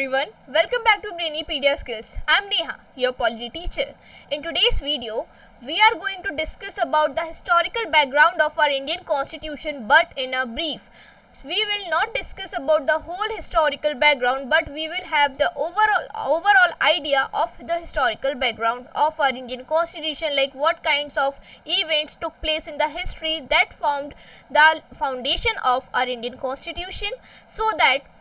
everyone, welcome back to Brainipedia Skills. I'm Neha, your polity teacher. In today's video, we are going to discuss about the historical background of our Indian Constitution, but in a brief. We will not discuss about the whole historical background, but we will have the overall idea of the historical background of our Indian Constitution, like what kinds of events took place in the history that formed the foundation of our Indian Constitution, so that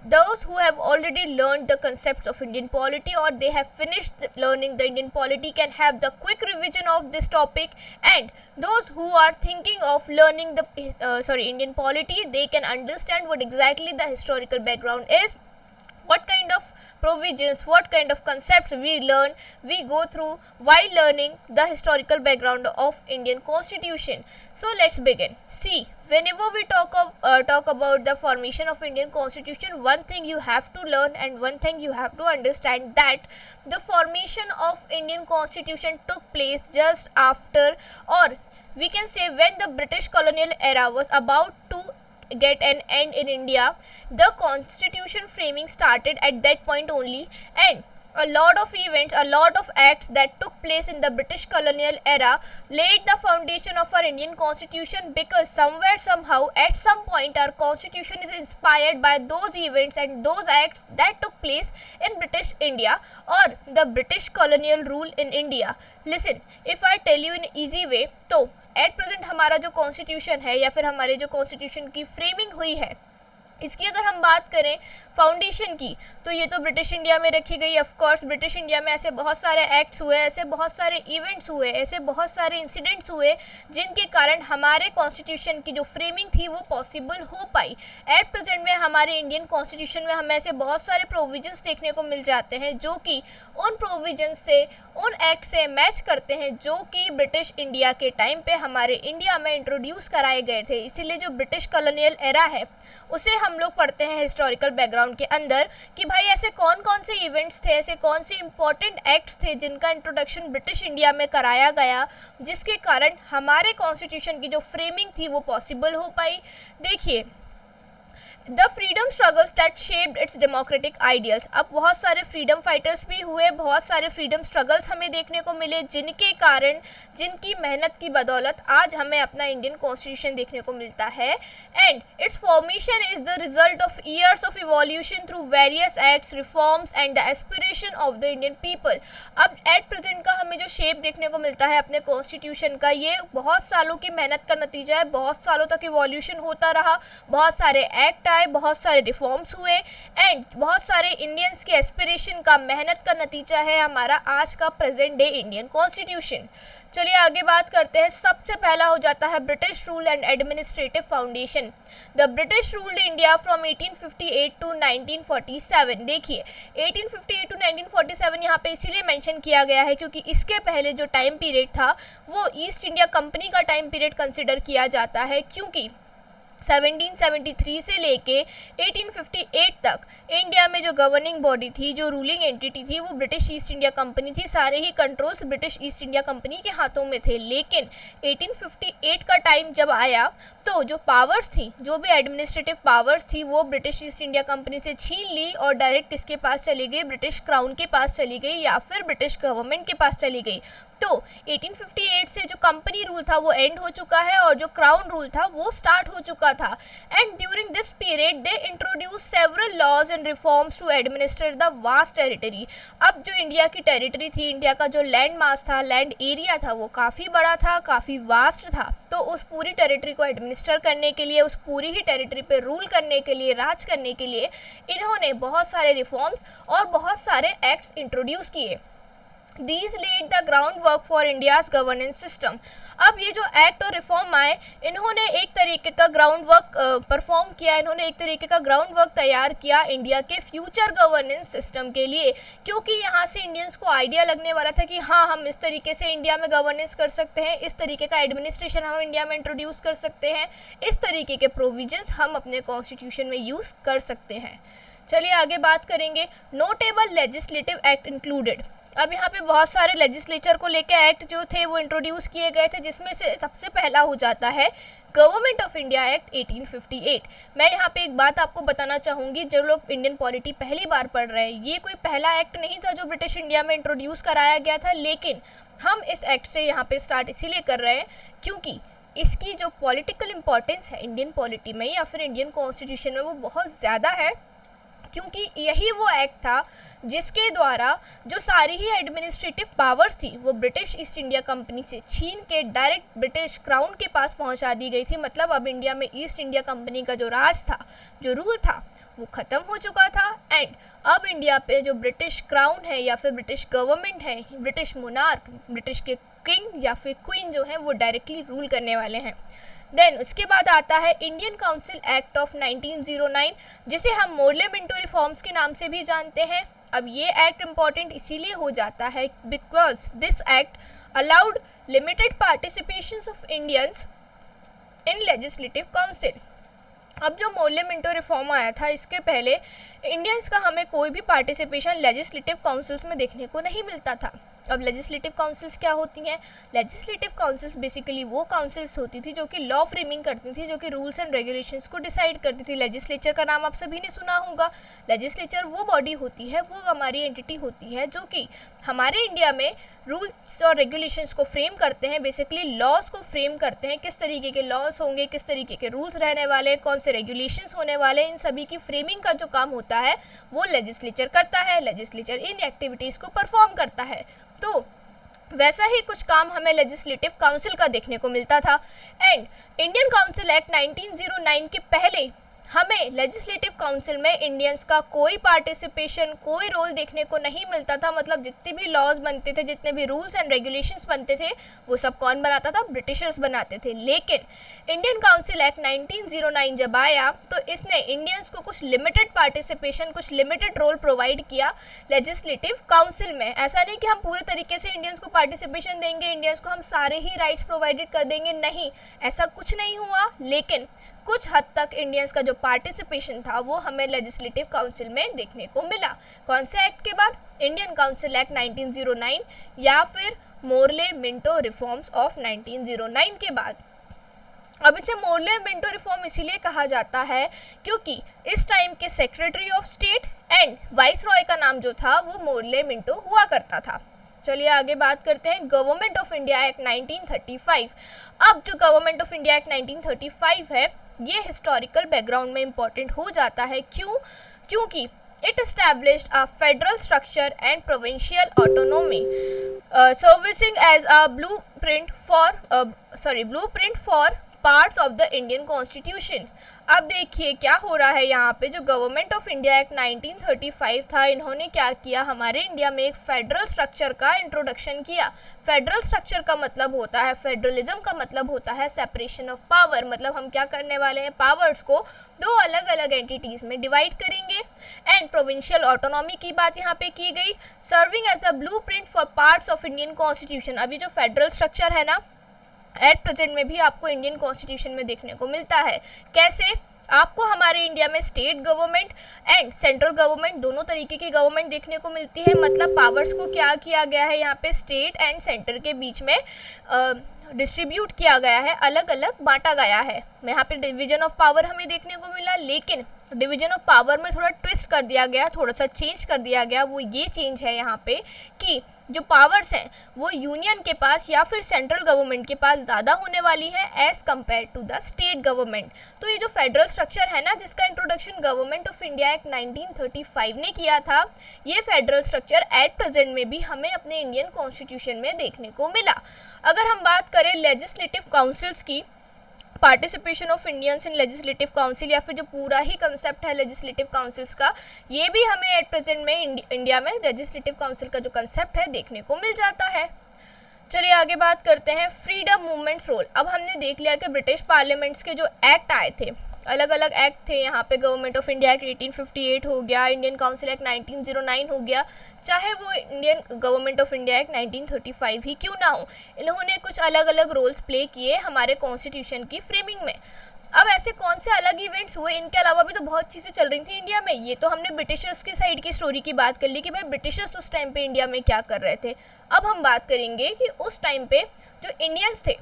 those who have already learned the concepts of Indian polity or they have finished learning the Indian polity can have the quick revision of this topic, and those who are thinking of learning the Indian polity, they can understand what exactly the historical background is, what kind of provisions, what kind of concepts we go through while learning the historical background of Indian Constitution. So let's begin. See, whenever we talk about the formation of Indian Constitution, one thing you have to learn and one thing you have to understand, that the formation of Indian Constitution took place just after, or we can say when the British colonial era was about to get an end in India. The constitution framing started at that point only, and a lot of events, a lot of acts that took place in the British colonial era laid the foundation of our Indian Constitution, because somewhere, somehow, at some point, our Constitution is inspired by those events and those acts that took place in British India or the British colonial rule in India. Listen, if I tell you in easy way, तो at present हमारा जो constitution है या फिर हमारे जो constitution की framing हुई है, इसकी अगर हम बात करें फाउंडेशन की, तो ये तो ब्रिटिश इंडिया में रखी गई. ऑफ कोर्स ब्रिटिश इंडिया में ऐसे बहुत सारे एक्ट्स हुए, ऐसे बहुत सारे इवेंट्स हुए, ऐसे बहुत सारे इंसिडेंट्स हुए जिनके कारण हमारे कॉन्स्टिट्यूशन की जो फ्रेमिंग थी वो पॉसिबल हो पाई. एट प्रेजेंट में हमारे इंडियन कॉन्स्टिट्यूशन में हमें ऐसे बहुत सारे प्रोविजंस देखने को मिल जाते हैं जो कि उन प्रोविजंस से, उन एक्ट से मैच करते हैं जो कि ब्रिटिश इंडिया के टाइम पे हमारे इंडिया में इंट्रोड्यूस कराए गए थे. इसीलिए जो ब्रिटिश कॉलोनियल एरा है उसे हम लोग पढ़ते हैं हिस्टोरिकल बैकग्राउंड के अंदर कि भाई ऐसे कौन कौन से इवेंट्स थे, ऐसे कौन से इंपॉर्टेंट एक्ट्स थे जिनका इंट्रोडक्शन ब्रिटिश इंडिया में कराया गया, जिसके कारण हमारे कॉन्स्टिट्यूशन की जो फ्रेमिंग थी वो पॉसिबल हो पाई. देखिए, the freedom struggles that shaped it's democratic ideals. अब बहुत सारे फ्रीडम फाइटर्स भी हुए, बहुत सारे फ्रीडम स्ट्रगल्स हमें देखने को मिले, जिनके कारण, जिनकी मेहनत की बदौलत आज हमें अपना इंडियन कॉन्स्टिट्यूशन देखने को मिलता है. And it's formation is the result of years of evolution through various acts, reforms and the aspiration of the Indian people. अब एट प्रेजेंट का हमें जो शेप देखने को मिलता है अपने कॉन्स्टिट्यूशन का, ये बहुत सालों की मेहनत का नतीजा है. बहुत सालों तक इवोल्यूशन होता रहा, बहुत सारे एक्ट, बहुत सारे रिफॉर्म्स हुए एंड बहुत सारे इंडियंस के एस्पिरेशन का, मेहनत का नतीजा है हमारा आज का प्रेजेंट डे इंडियन कॉन्स्टिट्यूशन. चलिए आगे बात करते हैं. सबसे पहला हो जाता है British rule and administrative foundation. The British ruled India from 1858 to 1947. देखिए, 1858 टू 1947 यहाँ पे इसीलिए मेंशन किया गया है क्योंकि इसके पहले जो टाइम पीरियड था वो ईस्ट इंडिया कंपनी का टाइम पीरियड कंसिडर किया जाता है, क्योंकि 1773 से लेके 1858 तक इंडिया में जो गवर्निंग बॉडी थी, जो रूलिंग एंटिटी थी, वो ब्रिटिश ईस्ट इंडिया कंपनी थी. सारे ही controls British east India company के हाथों में थे. लेकिन 1858 का टाइम जब आया तो जो पावर्स थी, जो भी एडमिनिस्ट्रेटिव पावर्स थी, वो ब्रिटिश ईस्ट इंडिया कंपनी से छीन ली और डायरेक्ट इसके पास चली गई, ब्रिटिश क्राउन के पास चली गई या फिर ब्रिटिश गवर्नमेंट के पास चली गई. तो 1858 से जो कंपनी रूल था वो एंड हो चुका है और जो क्राउन रूल था वो स्टार्ट हो चुका था. And during this period they introduce several laws and reforms to administer the vast territory. अब जो इंडिया की टेरिटरी थी, इंडिया का जो लैंड मास था, लैंड एरिया था, वो काफ़ी बड़ा था, काफ़ी वास्ट था. तो उस पूरी टेरिटरी को एडमिनिस्टर करने के लिए, उस पूरी ही टेरिटरी पे रूल करने के लिए, राज करने के लिए इन्होंने बहुत सारे रिफॉर्म्स और बहुत सारे एक्ट्स इंट्रोड्यूस किए. These laid the groundwork for India's governance system. अब ये जो एक्ट और रिफॉर्म आए, इन्होंने एक तरीके का ग्राउंड वर्क परफॉर्म किया, इन्होंने एक तरीके का ग्राउंड वर्क तैयार किया इंडिया के फ्यूचर गवर्नेंस सिस्टम के लिए, क्योंकि यहाँ से इंडियंस को आइडिया लगने वाला था कि हाँ, हम इस तरीके से इंडिया में गवर्नेंस कर सकते हैं, इस तरीके का एडमिनिस्ट्रेशन हम इंडिया में इंट्रोड्यूस कर सकते हैं, इस तरीके के प्रोविजंस हम अपने कॉन्स्टिट्यूशन में यूज़ कर सकते हैं. चलिए आगे बात करेंगे. Notable legislative act included. अब यहाँ पे बहुत सारे लेजिस्लेचर को लेके एक्ट जो थे वो इंट्रोड्यूस किए गए थे, जिसमें से सबसे पहला हो जाता है गवर्नमेंट ऑफ इंडिया एक्ट 1858। मैं यहाँ पे एक बात आपको बताना चाहूँगी, जो लोग इंडियन पॉलिटी पहली बार पढ़ रहे हैं, ये कोई पहला एक्ट नहीं था जो ब्रिटिश इंडिया में इंट्रोड्यूस कराया गया था, लेकिन हम इस एक्ट से यहाँ पे स्टार्ट इसीलिए कर रहे हैं क्योंकि इसकी जो पॉलिटिकल इम्पोर्टेंस है इंडियन पॉलिटी में या फिर इंडियन कॉन्स्टिट्यूशन में वो बहुत ज़्यादा है, क्योंकि यही वो एक्ट था जिसके द्वारा जो सारी ही एडमिनिस्ट्रेटिव पावर्स थी वो ब्रिटिश ईस्ट इंडिया कंपनी से छीन के डायरेक्ट ब्रिटिश क्राउन के पास पहुंचा दी गई थी। मतलब अब इंडिया में ईस्ट इंडिया कंपनी का जो राज था, जो रूल था, वो ख़त्म हो चुका था एंड अब इंडिया पे जो ब्रिटिश क्राउन है या फिर ब्रिटिश गवर्नमेंट है, ब्रिटिश मोनार्क, ब्रिटिश के किंग या फिर क्वीन जो है वो डायरेक्टली रूल करने वाले हैं। देन उसके बाद आता है इंडियन काउंसिल एक्ट ऑफ 1909, जिसे हम मोरले मिंटो रिफॉर्म्स के नाम से भी जानते हैं। अब ये एक्ट इम्पॉर्टेंट इसीलिए हो जाता है because this act allowed limited participation of Indians in legislative council. अब जो मोरले मिंटो रिफॉर्म आया था, इसके पहले इंडियंस का हमें कोई भी पार्टिसिपेशन लेजिस्लेटिव काउंसिल्स में देखने को नहीं मिलता था। अब लेजिस्लेटिव काउंसिल्स क्या होती हैं? लेजिस्लेटिव काउंसिल्स बेसिकली वो काउंसिल्स होती थी जो कि लॉ फ्रेमिंग करती थी, जो कि रूल्स एंड रेगुलेशंस को डिसाइड करती थी। लेजिस्लेचर का नाम आप सभी ने सुना होगा। लेजिस्लेचर वो बॉडी होती है, वो हमारी एंटिटी होती है जो कि हमारे इंडिया में रूल्स और रेगुलेशंस को फ्रेम करते हैं, बेसिकली लॉज को फ्रेम करते हैं। किस तरीके के लॉज होंगे, किस तरीके के रूल्स रहने वाले हैं, कौन से रेगुलेशंस होने वाले हैं, इन सभी की फ्रेमिंग का जो काम होता है वो लेजिस्लेचर करता है। लेजिस्लेचर इन एक्टिविटीज़ को परफॉर्म करता है। तो वैसा ही कुछ काम हमें लेजिस्लेटिव काउंसिल का देखने को मिलता था। एंड इंडियन काउंसिल एक्ट 1909 के पहले हमें लेजिस्लेटिव काउंसिल में इंडियंस का कोई पार्टिसिपेशन, कोई रोल देखने को नहीं मिलता था। मतलब जितने भी लॉज बनते थे, जितने भी रूल्स एंड रेगुलेशंस बनते थे, वो सब कौन बनाता था? ब्रिटिशर्स बनाते थे। लेकिन इंडियन काउंसिल एक्ट 1909 जब आया तो इसने इंडियंस को कुछ लिमिटेड पार्टिसिपेशन, कुछ लिमिटेड रोल प्रोवाइड किया लेजिस्लेटिव काउंसिल में। ऐसा नहीं कि हम पूरे तरीके से इंडियंस को पार्टिसिपेशन देंगे, इंडियंस को हम सारे ही राइट्स प्रोवाइडेड कर देंगे, नहीं, ऐसा कुछ नहीं हुआ। लेकिन कुछ हद तक इंडियंस का जो पार्टिसिपेशन था वो हमें लेजिस्लेटिव काउंसिल में देखने को मिला। कौन से एक्ट के बाद? इंडियन काउंसिल एक्ट 1909 या फिर मोरले मिंटो रिफॉर्म्स ऑफ 1909 के बाद। अब इसे मोरले मिंटो रिफॉर्म इसीलिए कहा जाता है क्योंकि इस टाइम के secretary of state and vice Roy का नाम जो था वो मोरले मिंटो हुआ करता था। चलिए आगे बात करते हैं गवर्नमेंट ऑफ इंडिया एक्ट 1935। अब जो गवर्नमेंट ऑफ इंडिया एक्ट 1935 है, ये हिस्टोरिकल बैकग्राउंड में इम्पॉर्टेंट हो जाता है। क्योंकि it established a federal structure and provincial autonomy servicing as a blueprint for parts of the Indian constitution. अब देखिए क्या हो रहा है यहाँ पे। जो गवर्नमेंट ऑफ इंडिया एक्ट 1935 था, इन्होंने क्या किया, हमारे इंडिया में एक फेडरल स्ट्रक्चर का इंट्रोडक्शन किया। फेडरल स्ट्रक्चर का मतलब होता है, फेडरलिज्म का मतलब होता है सेपरेशन ऑफ पावर। मतलब हम क्या करने वाले हैं, पावर्स को दो अलग अलग एंटिटीज़ में डिवाइड करेंगे। एंड प्रोविंशियल ऑटोनॉमी की बात यहाँ पे की गई, serving as a blueprint for parts of Indian constitution. अभी जो फेडरल स्ट्रक्चर है ना, एट प्रेजेंट में भी आपको इंडियन कॉन्स्टिट्यूशन में देखने को मिलता है। कैसे? आपको हमारे इंडिया में state government and central government दोनों तरीके की गवर्नमेंट देखने को मिलती है। मतलब पावर्स को क्या किया गया है यहाँ पे, स्टेट एंड सेंटर के बीच में डिस्ट्रीब्यूट किया गया है, अलग अलग बांटा गया है। यहाँ पे डिवीजन ऑफ पावर हमें देखने को मिला, लेकिन डिवीजन ऑफ पावर में थोड़ा ट्विस्ट कर दिया गया, थोड़ा सा चेंज कर दिया गया। वो ये चेंज है यहाँ पे कि जो पावर्स हैं वो यूनियन के पास या फिर सेंट्रल गवर्नमेंट के पास ज़्यादा होने वाली है as compare to the state government. तो ये जो फेडरल स्ट्रक्चर है ना, जिसका introduction government of India act 1935 ने किया था, ये फेडरल स्ट्रक्चर एट प्रेजेंट में भी हमें अपने इंडियन कॉन्स्टिट्यूशन में देखने को मिला। अगर हम बात करें लेजिस्लेटिव काउंसिल्स की, participation of Indians in legislative council या फिर जो पूरा ही कंसेप्ट है लेजिस्लेटिव काउंसिल्स का, ये भी हमें एट प्रेजेंट में इंडिया में लेजिस्लेटिव काउंसिल का जो कंसेप्ट है देखने को मिल जाता है। चलिए आगे बात करते हैं फ्रीडम मूवमेंट्स रोल। अब हमने देख लिया कि ब्रिटिश पार्लियामेंट्स के जो एक्ट आए थे, अलग अलग एक्ट थे यहाँ पे। गवर्नमेंट ऑफ इंडिया एक्ट 1858 हो गया, इंडियन काउंसिल एक्ट 1909 हो गया, चाहे वो Indian government of India act 1935 ही क्यों ना हो, इन्होंने कुछ अलग अलग रोल्स प्ले किए हमारे कॉन्स्टिट्यूशन की फ्रेमिंग में। अब ऐसे कौन से अलग इवेंट्स हुए, इनके अलावा भी तो बहुत चीज़ें चल रही थी इंडिया में। ये तो हमने ब्रिटिशर्स की साइड की स्टोरी की बात कर ली कि भाई ब्रिटिशर्स उस टाइम पे इंडिया में क्या कर रहे थे। अब हम बात करेंगे कि उस टाइम पे जो इंडियंस थे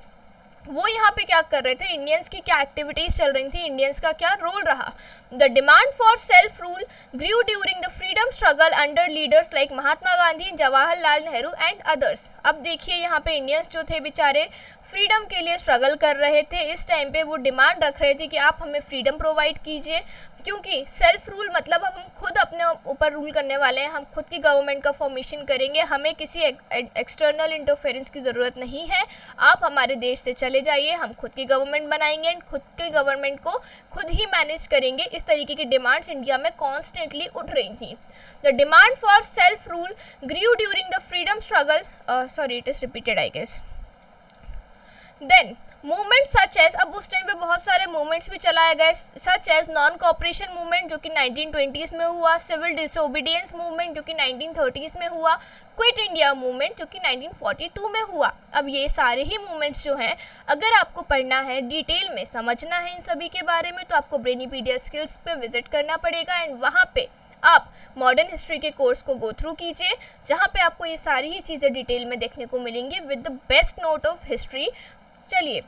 वो यहाँ पे क्या कर रहे थे, इंडियंस की क्या एक्टिविटीज चल रही थी, इंडियंस का क्या रोल रहा। The demand for self rule grew during the freedom struggle under leaders like Mahatma Gandhi, Jawaharlal Nehru and others. अब देखिए यहाँ पे इंडियंस जो थे बेचारे फ्रीडम के लिए स्ट्रगल कर रहे थे, इस टाइम पे वो डिमांड रख रहे थे कि आप हमें फ्रीडम प्रोवाइड कीजिए, क्योंकि सेल्फ रूल मतलब हम खुद अपने ऊपर रूल करने वाले हैं, हम खुद की गवर्नमेंट का फॉर्मेशन करेंगे, हमें किसी एक्सटर्नल इंटरफेरेंस की ज़रूरत नहीं है, आप हमारे देश से चले जाइए, हम खुद की गवर्नमेंट बनाएंगे एंड खुद की गवर्नमेंट को खुद ही मैनेज करेंगे। इस तरीके की डिमांड्स इंडिया में कॉन्स्टेंटली उठ रही थी। The demand for self rule grew during the freedom struggle, sorry it is repeated I guess. Then movement such as, अब उस टाइम पे बहुत सारे मूवमेंट्स भी चलाए गए, such as non cooperation movement जो कि 1920s में हुआ, सिविल डिसोबीडियंस मूवमेंट जो कि 1930s में हुआ, क्विट इंडिया मूवमेंट जो कि 1942 में हुआ। अब ये सारे ही मूवमेंट्स जो हैं, अगर आपको पढ़ना है, डिटेल में समझना है इन सभी के बारे में, तो आपको ब्रेनीपीडिया स्किल्स पे विजिट करना पड़ेगा एंड वहाँ पे आप मॉडर्न हिस्ट्री के कोर्स को गो थ्रू कीजिए, जहाँ पे आपको ये सारी ही चीज़ें डिटेल में देखने को मिलेंगी with the best note of history. चलिए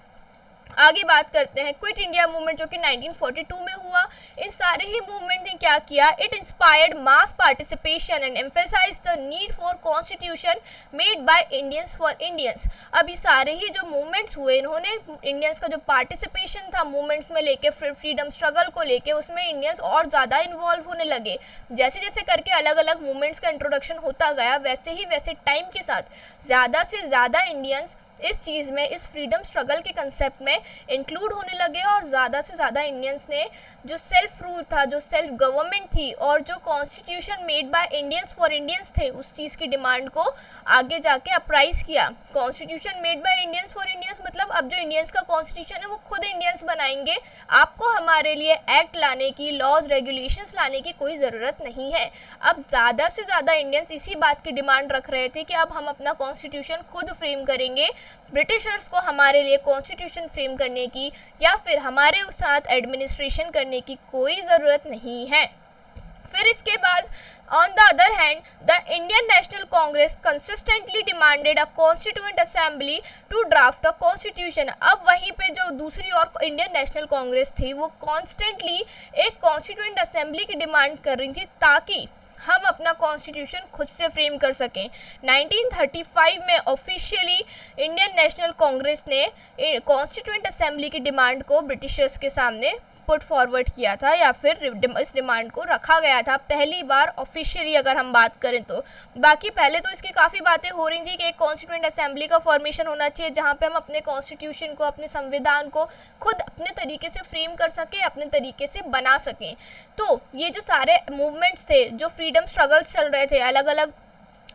आगे बात करते हैं। क्विट इंडिया मूवमेंट जो कि 1942 में हुआ, इन सारे ही मूवमेंट ने क्या किया, it inspired mass participation and emphasise the need for constitution made by Indians for Indians. अब ये सारे ही जो मूवमेंट्स हुए, इन्होंने इंडियंस का जो पार्टिसिपेशन था मूवमेंट्स में लेके, फ्रीडम स्ट्रगल को लेके, उसमें इंडियंस और ज़्यादा इन्वॉल्व होने लगे। जैसे जैसे करके अलग अलग मूवमेंट्स का इंट्रोडक्शन होता गया, वैसे ही वैसे टाइम के साथ ज़्यादा से ज़्यादा इंडियंस इस चीज़ में, इस फ्रीडम स्ट्रगल के कंसेप्ट में इंक्लूड होने लगे और ज़्यादा से ज़्यादा इंडियंस ने जो सेल्फ रूल था, जो सेल्फ गवर्नमेंट थी और जो constitution made by Indians for Indians थे, उस चीज़ की डिमांड को आगे जाके अप्राइज किया। Constitution made by Indians for Indians मतलब अब जो इंडियंस का कॉन्स्टिट्यूशन है वो खुद इंडियंस बनाएंगे, आपको हमारे लिए एक्ट लाने की, लॉज रेगुलेशंस लाने की कोई ज़रूरत नहीं है। अब ज़्यादा से ज़्यादा इंडियंस इसी बात की डिमांड रख रहे थे कि अब हम अपना कॉन्स्टिट्यूशन खुद फ्रेम करेंगे, ब्रिटिशर्स को हमारे लिए कॉन्स्टिट्यूशन फ्रेम करने की या फिर हमारे साथ एडमिनिस्ट्रेशन करने की कोई ज़रूरत नहीं है। फिर इसके बाद on the other hand the Indian National Congress consistently demanded a constituent assembly to draft a constitution. अब वहीं पे जो दूसरी और इंडियन नेशनल कांग्रेस थी वो कॉन्स्टेंटली एक कॉन्स्टिट्यूएंट असेंबली की डिमांड कर रही थी ताकि हम अपना कॉन्स्टिट्यूशन खुद से फ्रेम कर सकें। 1935 में ऑफिशियली इंडियन नेशनल कांग्रेस ने कॉन्स्टिट्यूएंट असेंबली की डिमांड को ब्रिटिशर्स के सामने पुट फॉरवर्ड किया था या फिर इस डिमांड को रखा गया था पहली बार ऑफिशियली अगर हम बात करें तो। बाकी पहले तो इसकी काफ़ी बातें हो रही थी कि एक कॉन्स्टिट्यूएंट असेंबली का फॉर्मेशन होना चाहिए जहाँ पे हम अपने कॉन्स्टिट्यूशन को, अपने संविधान को खुद अपने तरीके से फ्रेम कर सकें, अपने तरीके से बना सकें। तो ये जो सारे मूवमेंट्स थे, जो फ्रीडम स्ट्रगल्स चल रहे थे, अलग अलग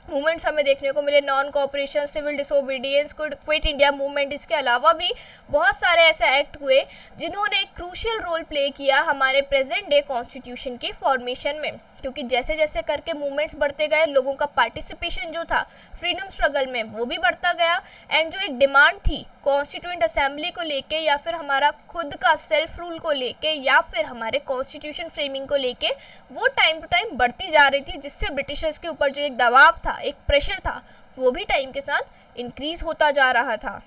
मूवमेंट्स हमें देखने को मिले, non cooperation, civil disobedience, quit India movement, इसके अलावा भी बहुत सारे ऐसे एक्ट हुए जिन्होंने एक क्रूशियल रोल प्ले किया हमारे प्रेजेंट डे कॉन्स्टिट्यूशन की फॉर्मेशन में। क्योंकि जैसे जैसे करके मूवमेंट्स बढ़ते गए, लोगों का पार्टिसिपेशन जो था फ्रीडम स्ट्रगल में वो भी बढ़ता गया एंड जो एक डिमांड थी कॉन्स्टिट्यूएंट असेंबली को लेके या फिर हमारा खुद का सेल्फ रूल को लेके या फिर हमारे कॉन्स्टिट्यूशन फ्रेमिंग को लेके, वो टाइम टू टाइम बढ़ती जा रही थी, जिससे ब्रिटिशर्स के ऊपर जो एक दबाव था, एक प्रेशर था, वो भी टाइम के साथ इंक्रीज होता जा रहा था।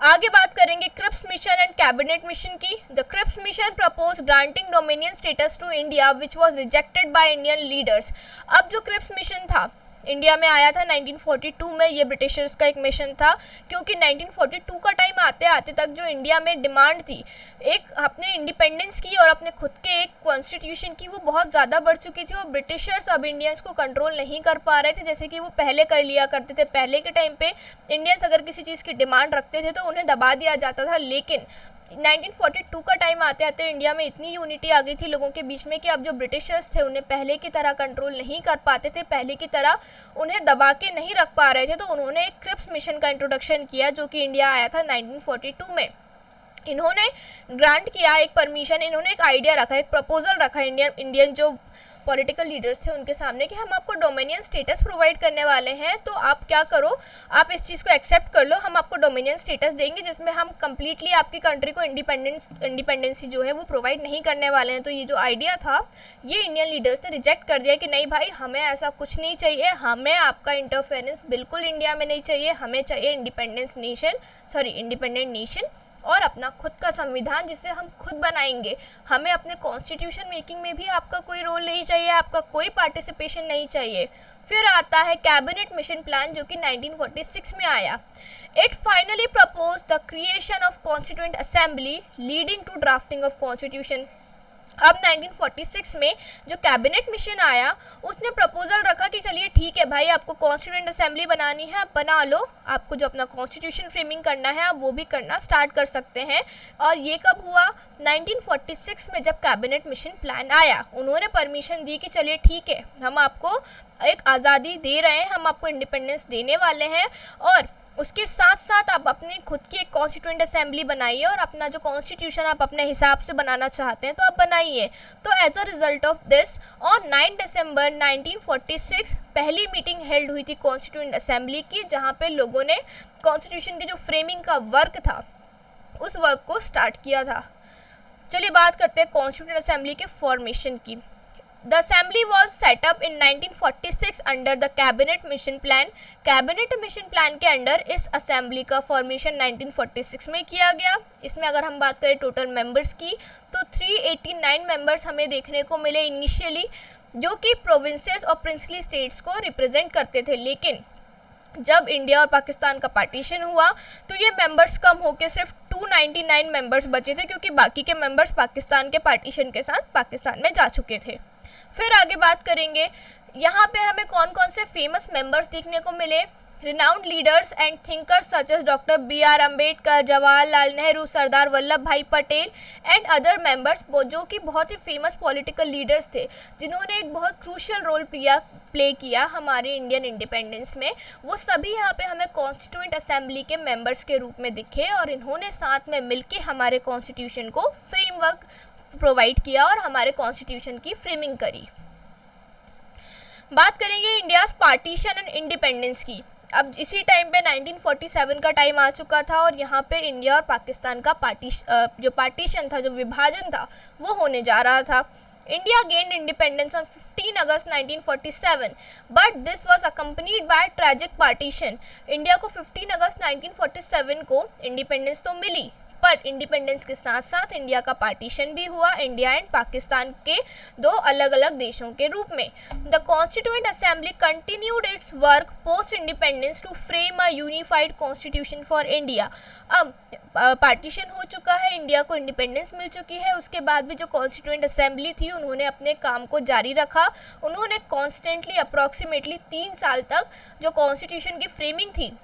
आगे बात करेंगे Cripps mission and cabinet mission की। The Cripps mission propose granting dominion status to India which was rejected by Indian leaders. अब जो क्रिप्स मिशन था इंडिया में आया था 1942 में, ये ब्रिटिशर्स का एक मिशन था, क्योंकि 1942 का टाइम आते आते तक जो इंडिया में डिमांड थी एक अपने इंडिपेंडेंस की और अपने खुद के एक कॉन्स्टिट्यूशन की, वो बहुत ज़्यादा बढ़ चुकी थी और ब्रिटिशर्स अब इंडियंस को कंट्रोल नहीं कर पा रहे थे जैसे कि वो पहले कर लिया करते थे। पहले के टाइम पे इंडियंस अगर किसी चीज़ की डिमांड रखते थे तो उन्हें दबा दिया जाता था, लेकिन 1942 का टाइम आते आते इंडिया में इतनी यूनिटी आ गई थी लोगों के बीच में कि अब जो ब्रिटिशर्स थे उन्हें पहले की तरह कंट्रोल नहीं कर पाते थे, पहले की तरह उन्हें दबा के नहीं रख पा रहे थे। तो उन्होंने एक क्रिप्स मिशन का इंट्रोडक्शन किया जो कि इंडिया आया था 1942 में। इन्होंने ग्रांट किया एक परमिशन, इन्होंने एक आइडिया रखा, एक प्रपोजल रखा इंडियन जो पॉलिटिकल लीडर्स थे उनके सामने कि हम आपको डोमिनियन स्टेटस प्रोवाइड करने वाले हैं, तो आप क्या करो, आप इस चीज़ को एक्सेप्ट कर लो, हम आपको डोमिनियन स्टेटस देंगे जिसमें हम कम्प्लीटली आपकी कंट्री को इंडिपेंडेंसी जो है वो प्रोवाइड नहीं करने वाले हैं। तो ये जो आइडिया था ये इंडियन लीडर्स ने रिजेक्ट कर दिया कि नहीं भाई, हमें ऐसा कुछ नहीं चाहिए, हमें आपका इंटरफेरेंस बिल्कुल इंडिया में नहीं चाहिए, हमें चाहिए इंडिपेंडेंट नेशन और अपना खुद का संविधान जिसे हम खुद बनाएंगे। हमें अपने कॉन्स्टिट्यूशन मेकिंग में भी आपका कोई रोल नहीं चाहिए, आपका कोई पार्टिसिपेशन नहीं चाहिए। फिर आता है कैबिनेट मिशन प्लान जो कि 1946 में आया। It finally propose the creation of constituent assembly leading to drafting of constitution. अब 1946 में जो कैबिनेट मिशन आया उसने प्रपोजल रखा कि चलिए ठीक है भाई, आपको कॉन्स्टिट्यूएंट असेंबली बनानी है, आप बना लो, आपको जो अपना कॉन्स्टिट्यूशन फ्रेमिंग करना है आप वो भी करना स्टार्ट कर सकते हैं। और ये कब हुआ? 1946 में जब कैबिनेट मिशन प्लान आया, उन्होंने परमिशन दी कि चलिए ठीक है, हम आपको एक आज़ादी दे रहे हैं, हम आपको इंडिपेंडेंस देने वाले हैं, और उसके साथ साथ आप अपनी खुद की एक कॉन्स्टिट्यूएंट असेंबली बनाइए और अपना जो कॉन्स्टिट्यूशन आप अपने हिसाब से बनाना चाहते हैं तो आप बनाइए। तो as a result of this on 9 December 1946 पहली मीटिंग हेल्ड हुई थी कॉन्स्टिट्यूएंट असेंबली की, जहां पे लोगों ने कॉन्स्टिट्यूशन के जो फ्रेमिंग का वर्क था उस वर्क को स्टार्ट किया था। चलिए बात करते हैं कॉन्स्टिट्यूएंट असेंबली के फॉर्मेशन की। The assembly was set up in 1946 under the cabinet mission plan। Cabinet mission plan के अंडर इस असेंबली का फॉर्मेशन 1946 में किया गया। इसमें अगर हम बात करें टोटल मेंबर्स की तो 389 मेंबर्स हमें देखने को मिले इनिशियली, जो कि प्रोविंसेस और प्रिंसली स्टेट्स को रिप्रेजेंट करते थे। लेकिन जब इंडिया और पाकिस्तान का पार्टीशन हुआ तो ये मेंबर्स कम होकर सिर्फ 299 मेंबर्स बचे थे, क्योंकि बाकी के मेंबर्स पाकिस्तान के पार्टीशन के साथ पाकिस्तान में जा चुके थे। फिर आगे बात करेंगे, यहाँ पे हमें कौन कौन से फेमस मेंबर्स देखने को मिले। Renowned leaders and thinkers such as doctor BR Ambedkar, Jawaharlal Nehru, Sardar Vallabh Bhai Patel and other members, जो कि बहुत ही फेमस पॉलिटिकल लीडर्स थे जिन्होंने एक बहुत क्रूशियल रोल प्ले किया हमारे इंडियन इंडिपेंडेंस में, वो सभी यहाँ पे हमें कॉन्स्टिट्यूएंट असेंबली के मेंबर्स के रूप में दिखे और इन्होंने साथ में मिलके हमारे कॉन्स्टिट्यूशन को फ्रेमवर्क प्रोवाइड किया और हमारे कॉन्स्टिट्यूशन की फ्रेमिंग करी। बात करेंगे इंडियाज पार्टीशन एंड इंडिपेंडेंस की। अब इसी टाइम पे 1947 का टाइम आ चुका था और यहाँ पे इंडिया और पाकिस्तान का जो पार्टीशन था, जो विभाजन था, वो होने जा रहा था। India gained independence on 15 August 1947, but this was accompanied by a tragic partition। India को 15 अगस्त 1947 को इंडिपेंडेंस तो मिली, पर इंडिपेंडेंस के साथ साथ इंडिया का पार्टीशन भी हुआ, इंडिया एंड पाकिस्तान के दो अलग अलग देशों के रूप में। The constituent assembly continued its work post independence to frame a unified constitution for India. अब पार्टीशन हो चुका है, इंडिया को इंडिपेंडेंस मिल चुकी है, उसके बाद भी जो कॉन्स्टिट्यूएंट असेंबली थी उन्होंने अपने काम को जारी रखा। उन्होंने कॉन्स्टेंटली अप्रॉक्सीमेटली 3 साल तक जो कॉन्स्टिट्यूशन की फ्रेमिंग थी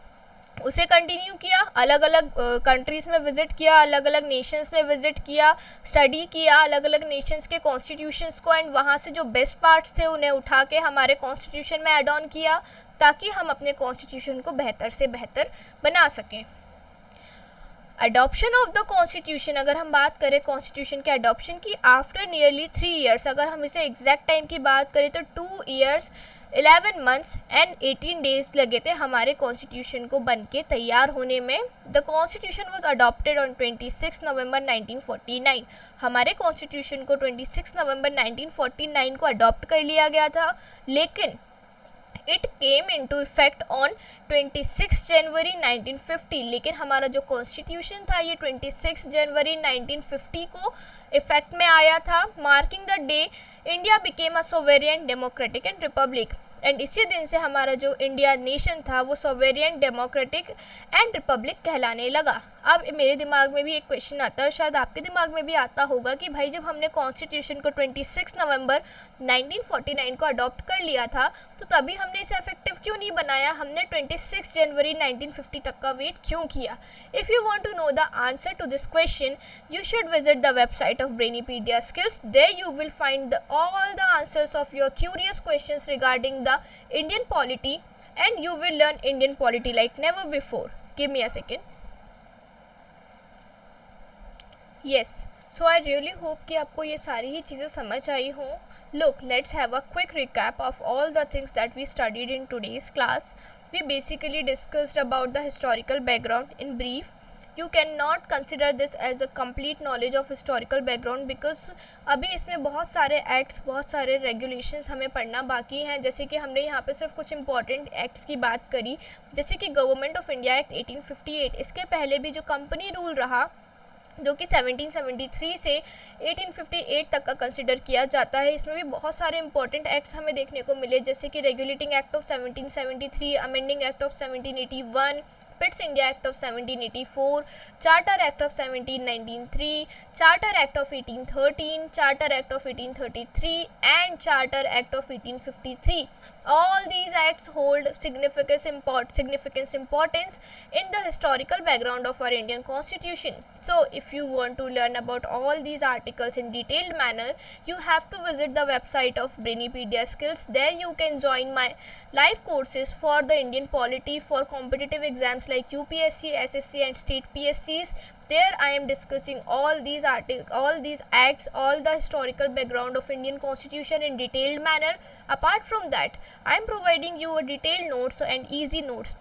उसे कंटिन्यू किया, अलग अलग कंट्रीज़ में विज़िट किया, अलग अलग नेशंस में विज़िट किया, स्टडी किया अलग अलग नेशंस के कॉन्स्टिट्यूशंस को, एंड वहाँ से जो बेस्ट पार्ट्स थे उन्हें उठा के हमारे कॉन्स्टिट्यूशन में ऐड ऑन किया ताकि हम अपने कॉन्स्टिट्यूशन को बेहतर से बेहतर बना सकें। अडॉप्शन ऑफ द कॉन्स्टिट्यूशन, अगर हम बात करें कॉन्स्टिट्यूशन के अडॉप्शन की, आफ्टर नियरली 3 ईयर्स, अगर हम इसे एग्जैक्ट टाइम की बात करें तो 2 ईयर्स 11 मंथ्स एंड 18 डेज लगे थे हमारे कॉन्स्टिट्यूशन को बन के तैयार होने में। The constitution was adopted on 26 नवंबर 1949। हमारे कॉन्स्टिट्यूशन को 26 नवंबर 1949 को अडॉप्ट कर लिया गया था, लेकिन it came into effect on 26 जनवरी 1950। लेकिन हमारा जो कॉन्स्टिट्यूशन था ये 26 जनवरी 1950 को इफेक्ट में आया था, marking the day India became a sovereign democratic and Republic. And इसी दिन से हमारा जो इंडिया नेशन था वो सोवेरियन डेमोक्रेटिक एंड रिपब्लिक कहलाने लगा। अब मेरे दिमाग में भी एक क्वेश्चन आता है, शायद आपके दिमाग में भी आता होगा कि भाई जब हमने कॉन्स्टिट्यूशन को 26 नवंबर 1949 को अडॉप्ट कर लिया था तो तभी हमने इसे इफेक्टिव क्यों नहीं बनाया, हमने 26 जनवरी 1950 तक का वेट क्यों किया। If you want to know the answer to this question you should visit the website of Brainypedia Skills. There you will find all the answers of your curious questions regarding the Indian polity, and you will learn Indian polity like never before. Give me a second. Yes, so I really hope कि आपको ये सारी ही चीज़ें समझ आई हों. Look, let's have a quick recap of all the things that we studied in today's class. We basically discussed about the historical background in brief. You cannot consider this as a complete knowledge of historical background because अभी इसमें बहुत सारे acts, बहुत सारे regulations हमें पढ़ना बाकी हैं. जैसे कि हमने यहाँ पे सिर्फ कुछ इंपॉर्टेंट एक्ट्स की बात करी, जैसे कि गवर्नमेंट ऑफ इंडिया एक्ट 1858. इसके पहले भी जो कंपनी रूल रहा, जो कि 1773 से 1858 तक का कंसिडर किया जाता है, इसमें भी बहुत सारे इंपॉर्टेंट एक्ट्स हमें देखने को मिले, जैसे कि regulating act of 1773, amending act of 1781, Pitt's India act of 1784, charter act of 1793, charter act of 1813, charter act of 1833 and charter act of 1853. All these acts hold significance importance in the historical background of our Indian Constitution. So if you want to learn about all these articles in detailed manner, you have to visit the website of Brainipedia Skills. There you can join my live courses for the Indian polity for competitive exams like UPSC, SSC and state PSCs. There I am discussing all these acts, all the historical background of Indian Constitution in detailed manner. Apart from that, I am providing you a detailed notes and easy notes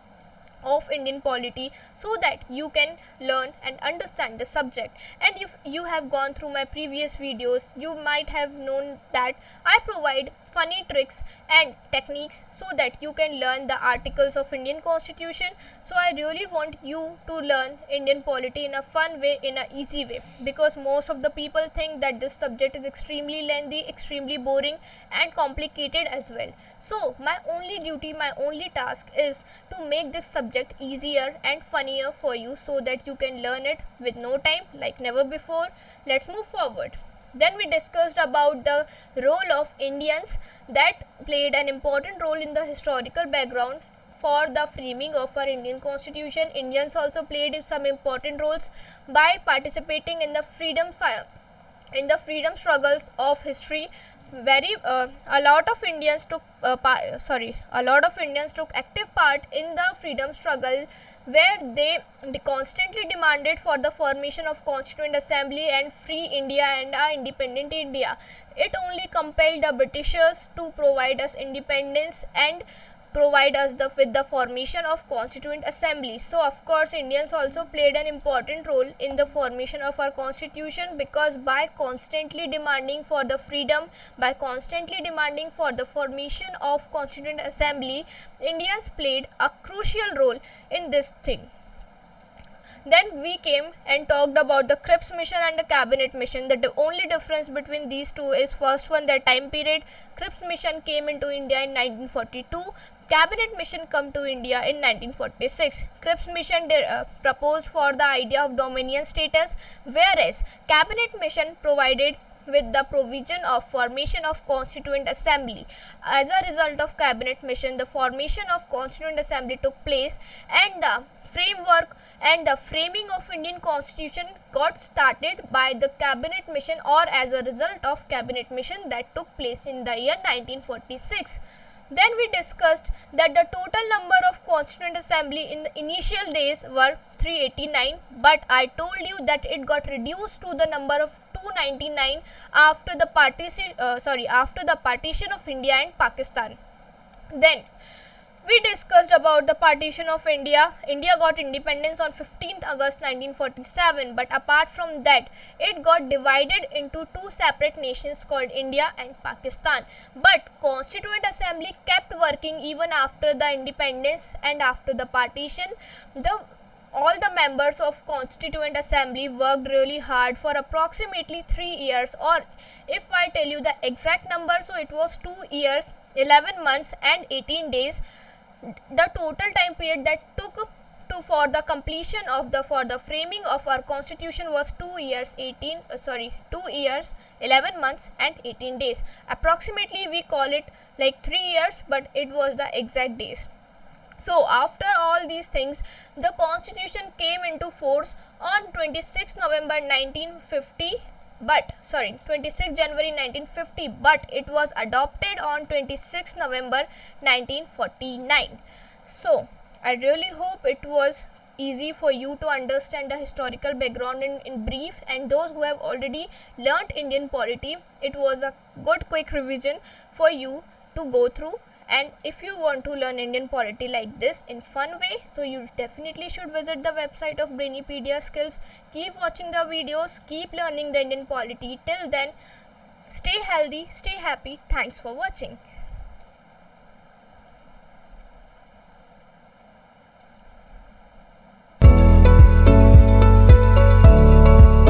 of Indian polity so that you can learn and understand the subject. And if you have gone through my previous videos, you might have known that I provide funny tricks and techniques so that you can learn the articles of Indian Constitution. So I really want you to learn Indian polity in a fun way, in a easy way, because most of the people think that this subject is extremely lengthy, extremely boring and complicated as well. So my only duty, my only task is to make this subject easier and funnier for you so that you can learn it with no time, like never before. Let's move forward. Then we discussed about the role of Indians that played an important role in the historical background for the framing of our Indian Constitution. Indians also played some important roles by participating in the freedom struggles of history. A lot of Indians took active part in the freedom struggle, where they constantly demanded for the formation of Constituent Assembly and free India and independent India. It only compelled the Britishers to provide us independence and provide us with the formation of Constituent Assembly. So of course Indians also played an important role in the formation of our constitution, because by constantly demanding for the freedom, by constantly demanding for the formation of Constituent Assembly, Indians played a crucial role in this thing. Then we came and talked about the Cripps mission and the Cabinet mission. The only difference between these two is, first one, their time period. Cripps mission came into India in 1942. Cabinet mission come to India in 1946. Cripps mission proposed for the idea of dominion status, whereas Cabinet mission provided with the provision of formation of Constituent Assembly. As a result of Cabinet mission, the formation of Constituent Assembly took place, and the framework and the framing of Indian Constitution got started by the Cabinet mission, or as a result of Cabinet mission that took place in the year 1946. Then we discussed that the total number of Constituent Assembly in the initial days were 389, but I told you that it got reduced to the number of 299 after the partition of India and Pakistan. Then we discussed about the partition of India. India got independence on 15th August 1947, but apart from that, it got divided into two separate nations called India and Pakistan. But Constituent Assembly kept working even after the independence and after the partition. All the members of Constituent Assembly worked really hard for approximately 3 years, or if I tell you the exact number, so it was 2 years, 11 months and 18 days. The total time period that took for the completion of the framing of our constitution was 2 years, 11 months and 18 days. Approximately we call it like 3 years, but it was the exact days. So after all these things, the constitution came into force on 26 November 1950, 26 January 1950, but it was adopted on 26 November 1949. So I really hope it was easy for you to understand the historical background in brief, and those who have already learnt Indian polity, it was a good quick revision for you to go through. And if you want to learn Indian polity like this in fun way, so you definitely should visit the website of Brainipedia Skills. Keep watching the videos, keep learning the Indian polity. Till then, stay healthy, stay happy. Thanks for watching.